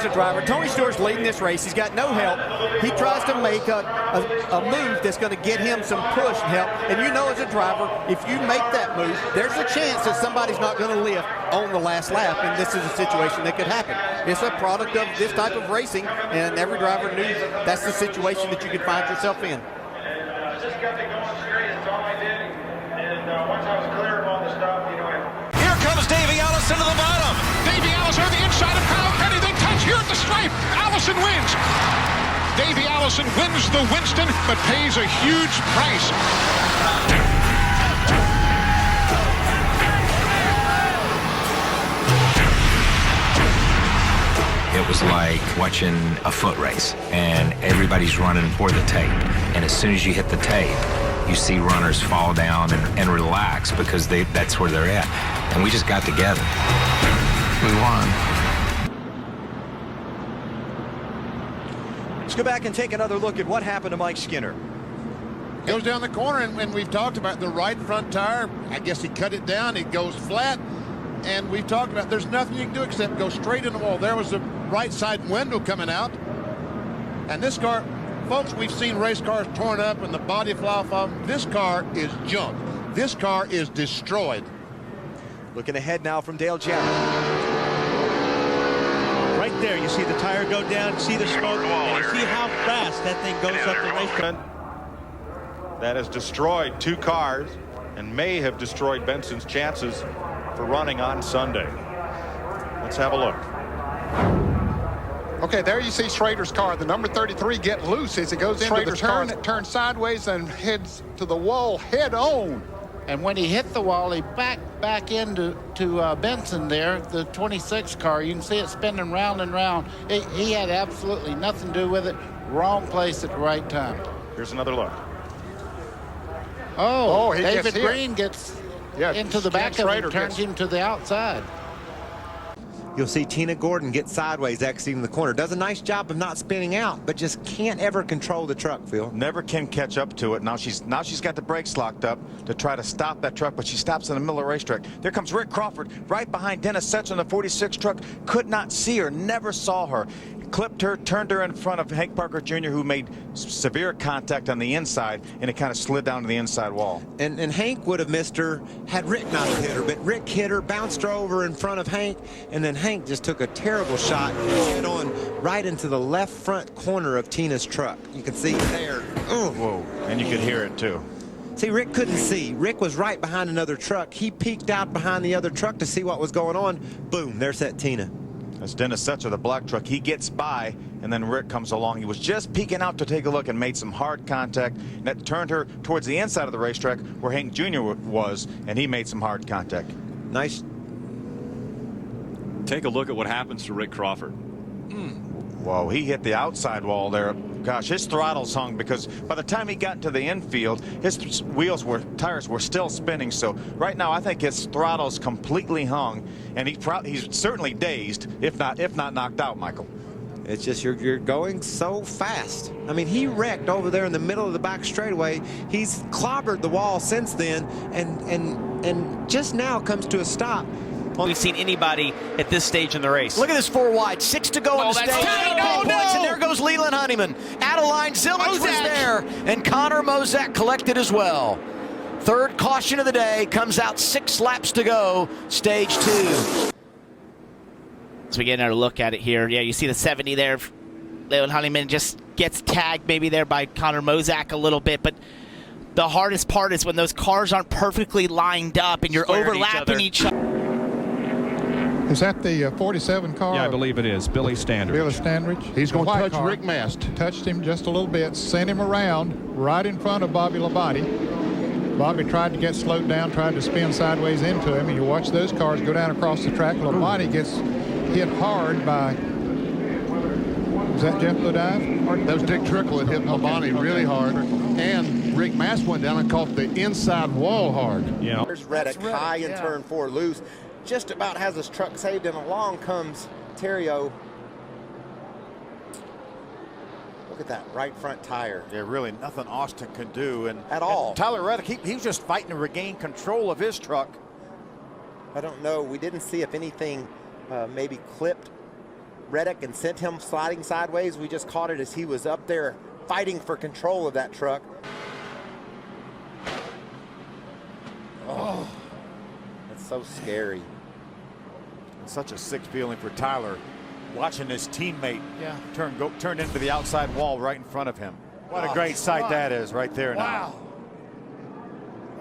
as a driver, Tony Stewart's leading this race. He's got no help. He tries to make a move that's going to get him some push and help. And you know as a driver, if you make that move, there's a chance that somebody's not going to lift on the last lap, and this is a situation that could happen. It's a product of this type of racing, and every driver knew that's the situation that you could find yourself in. Just got me going straight, that's all I did. And once I was clear of all the stuff, you know, here comes Davy Allison to the bottom. Davy Allison on the inside of Kyle Petty. They touch here at the stripe. Allison wins. Davy Allison wins the Winston, but pays a huge price. It was like watching a foot race, and everybody's running for the tape. And as soon as you hit the tape, you see runners fall down and relax because that's where they're at. And we just got together. We won. Let's go back and take another look at what happened to Mike Skinner. Goes down the corner, and we've talked about the right front tire. I guess he cut it down. It goes flat. And we've talked about there's nothing you can do except go straight in the wall. There was a right side window coming out. And this car, folks, we've seen race cars torn up and the body fly off of them. This car is junk. This car is destroyed. Looking ahead now from Dale Jarrett. Right there, you see the tire go down, see the smoke, and you see how fast that thing goes up the racetrack. That has destroyed two cars and may have destroyed Benson's chances for running on Sunday. Let's have a look. Okay, there you see Schrader's car, the number 33, get loose as it goes into the turn. It turns sideways and heads to the wall head on. And when he hit the wall, he back into Benson there, the 26 car. You can see it spinning round and round. He had absolutely nothing to do with it. Wrong place at the right time. Here's another look. Oh, David Green gets into the back of him, turns him to the outside. You'll see Tina Gordon get sideways exiting the corner. Does a nice job of not spinning out, but just can't ever control the truck, Phil. Never can catch up to it. Now she's got the brakes locked up to try to stop that truck, but she stops in the middle of the racetrack. There comes Rick Crawford right behind Dennis Setzer in the 46 truck. Could not see her, never saw her. Clipped her, turned her in front of Hank Parker Jr., who made severe contact on the inside, and it kind of slid down to the inside wall. And Hank would have missed her had Rick not hit her, but Rick hit her, bounced her over in front of Hank, and then Hank just took a terrible shot head on right into the left front corner of Tina's truck. You can see there. Ooh. Whoa, and you could hear it too. See, Rick couldn't see. Rick was right behind another truck. He peeked out behind the other truck to see what was going on. Boom, there's that Tina. That's Dennis Setzer, the black truck. He gets by, and then Rick comes along. He was just peeking out to take a look and made some hard contact. And that turned her towards the inside of the racetrack where Hank Jr. was, and he made some hard contact. Nice. Take a look at what happens to Rick Crawford. Whoa, he hit the outside wall there. Gosh, his throttles hung because by the time he got into the infield, his tires were still spinning. So right now, I think his throttles completely hung, and he's certainly dazed, if not knocked out, Michael. It's just you're going so fast. I mean, he wrecked over there in the middle of the back straightaway. He's clobbered the wall since then, and just now comes to a stop. We've seen anybody at this stage in the race. Look at this 4 wide, 6 to go in the stage. And there goes Leland Honeyman. Adeline Zillage was there, and Connor Mozak collected as well. Third caution of the day, comes out 6 laps to go, stage 2. So we get another look at it here. Yeah, you see the 70 there. Leland Honeyman just gets tagged maybe there by Connor Mozak a little bit, but the hardest part is when those cars aren't perfectly lined up and you're overlapping each other. Is that the 47 car? Yeah, I believe it is. Billy Standridge. Billy Standridge. He's going to touch Rick Mast. Touched him just a little bit, sent him around right in front of Bobby Labonte. Bobby tried to get slowed down, tried to spin sideways into him, and you watch those cars go down across the track. Labonte gets hit hard by, was that Jeff Lodive? That was Dick Trickle that hit Labonte really hard. And Rick Mast went down and caught the inside wall hard. Yeah. There's Reddick high in turn 4 loose. Just about has his truck saved, and along comes Theriault. Look at that right front tire. Yeah, really nothing Austin can do. At all. And Tyler Reddick, he was just fighting to regain control of his truck. I don't know. We didn't see if anything maybe clipped Reddick and sent him sliding sideways. We just caught it as he was up there fighting for control of that truck. Oh, that's so scary. It's such a sick feeling for Tyler, watching his teammate turn into the outside wall right in front of him. What a great sight that is right there now.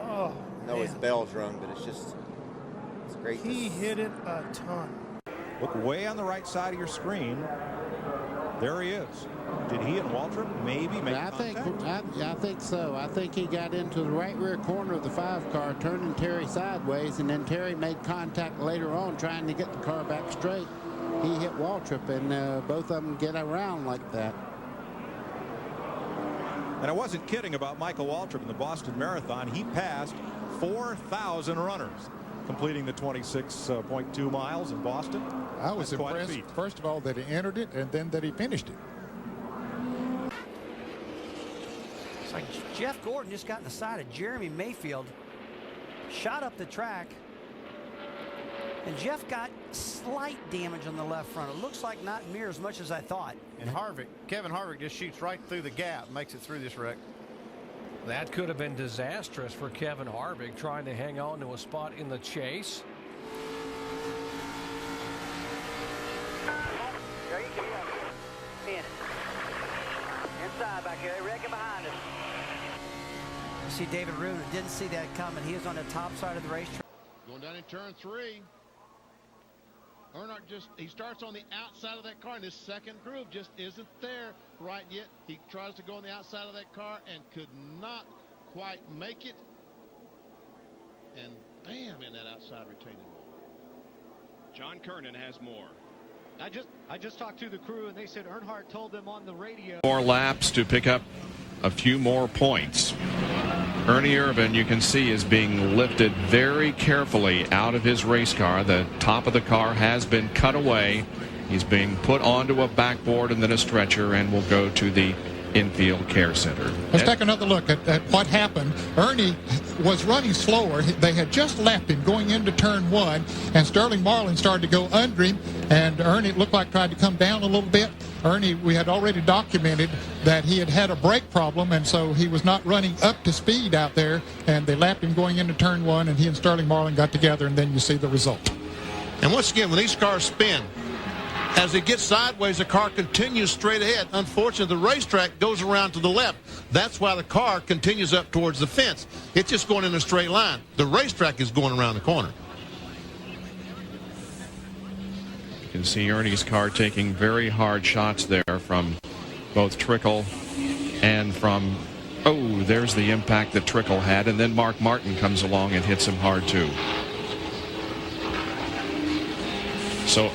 Oh, I know his bell's rung, but it's great. He hit it a ton. Look way on the right side of your screen. There he is. Did he and Waltrip maybe make contact? I think so. I think he got into the right rear corner of the 5 car, turning Terry sideways, and then Terry made contact later on trying to get the car back straight. He hit Waltrip, and both of them get around like that. And I wasn't kidding about Michael Waltrip in the Boston Marathon. He passed 4,000 runners, completing the 26.2 miles in Boston. I was impressed, first of all, that he entered it, and then that he finished it. It's like Jeff Gordon just got in the side of Jeremy Mayfield, shot up the track, and Jeff got slight damage on the left front. It looks like not near as much as I thought. And Kevin Harvick just shoots right through the gap, makes it through this wreck. That could have been disastrous for Kevin Harvick, trying to hang on to a spot in the chase. There you go. Inside back here, wrecking behind us. You see David Roon didn't see that coming. He was on the top side of the racetrack. Going down in turn 3. Earnhardt he starts on the outside of that car, and his second groove just isn't there right yet. He tries to go on the outside of that car and could not quite make it. And bam, in that outside retaining wall. John Kernan has more. I just talked to the crew, and they said Earnhardt told them on the radio. More laps to pick up a few more points. Ernie Irvan, you can see, is being lifted very carefully out of his race car. The top of the car has been cut away. He's being put onto a backboard and then a stretcher, and will go to the infield care center. Let's take another look at what happened. Ernie was running slower. They had just left him going into turn 1, and Sterling Marlin started to go under him, and Ernie looked like tried to come down a little bit. Ernie, we had already documented that he had a brake problem, and so he was not running up to speed out there, and they lapped him going into turn 1, and he and Sterling Marlin got together, and then you see the result. And once again, when these cars spin, as it gets sideways, the car continues straight ahead. Unfortunately, the racetrack goes around to the left. That's why the car continues up towards the fence. It's just going in a straight line. The racetrack is going around the corner. You can see Ernie's car taking very hard shots there from both Trickle and from, oh, there's the impact that Trickle had, and then Mark Martin comes along and hits him hard too. So